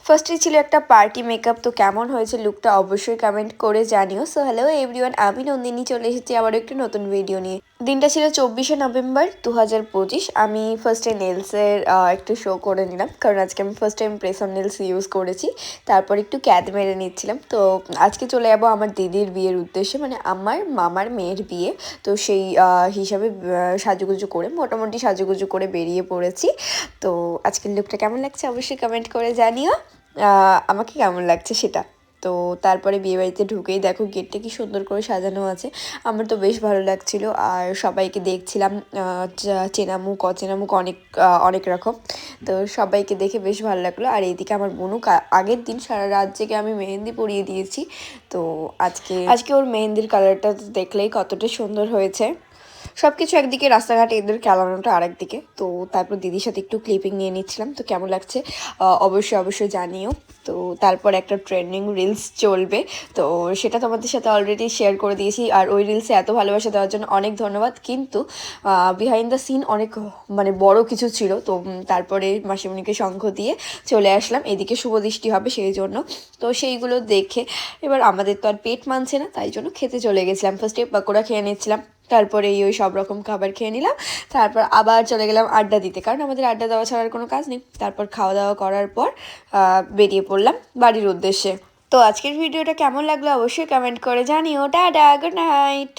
ফার্স্টে ছিল একটা পার্টি মেকআপ। তো কেমন হয়েছে লুকটা অবশ্যই কমেন্ট করে জানিও। সো হ্যালো এভরিওয়ান, আমি নন্দিনী চলে এসেছি আবার একটি নতুন ভিডিও নিয়ে। দিনটা ছিল 24শে নভেম্বর 2025। আমি ফার্স্টে নেলসের একটু শো করে নিলাম, কারণ আজকে আমি first time press on nails use করেছি। তারপর একটু ক্যাদ মেরে নিচ্ছিলাম। তো আজকে চলে যাবো আমার দিদির বিয়ের উদ্দেশ্যে, মানে আমার মামার মেয়ের বিয়ে। তো সেই হিসাবে সাজুগুজু করে, মোটামুটি সাজুগুজু করে বেরিয়ে পড়েছি। তো আজকের লুকটা কেমন লাগছে অবশ্যই কমেন্ট করে জানিও আমাকে কেমন লাগছে সেটা। তো তারপরে বিয়েবাড়িতে ঢুকেই দেখো গেটটা কি সুন্দর করে সাজানো আছে। আমার তো বেশ ভালো লাগছিল। আর সবাইকে দেখছিলাম, চেনা মুখ অচেনা মুখ অনেক অনেক রকম। তো সবাইকে দেখে বেশ ভালো লাগলো। আর এইদিকে আমার বোনু আগের দিন সারা রাত জেগে আমি মেহেন্দি পরিয়ে দিয়েছি। তো আজকে ওর মেহেন্দির কালারটা দেখলেই কতটা সুন্দর হয়েছে। সব কিছু একদিকে, রাস্তাঘাটে এদের খেলানোটা আরেকদিকে। তো তারপর দিদির সাথে একটু ক্লিপিং নিয়ে নিচ্ছিলাম। তো কেমন লাগছে অবশ্যই জানিও। তো তারপর একটা ট্রেন্ডিং রিলস চলবে, তো সেটা তোমাদের সাথে অলরেডি শেয়ার করে দিয়েছি। আর ওই রিলসে এত ভালোবাসা দেওয়ার জন্য অনেক ধন্যবাদ। কিন্তু বিহাইন্ড দ্য সিন অনেক মানে বড় কিছু ছিল। তো তারপরে মাসিমণিকে শঙ্খ দিয়ে চলে আসলাম। এদিকে শুভ দৃষ্টি হবে সেই জন্য। তো সেইগুলো দেখে এবার আমাদের তো আর পেট মানছে না, তাই জন্য খেতে চলে গেছিলাম। ফার্স্টে পকোড়া খেয়ে নিচ্ছিলাম, তারপরে ওই সব রকম খাবার খেয়ে নিলাম। তারপর আবার চলে গেলাম আড্ডা দিতে, কারণ আমাদের আড্ডা দেওয়া ছাড়ার কোনো কাজ নেই। তারপর খাওয়া দাওয়া করার পর বেরিয়ে পড়লাম বাড়ির উদ্দেশ্যে। তো আজকের ভিডিওটা কেমন লাগলো অবশ্যই কমেন্ট করে জানিও। Tata, good night.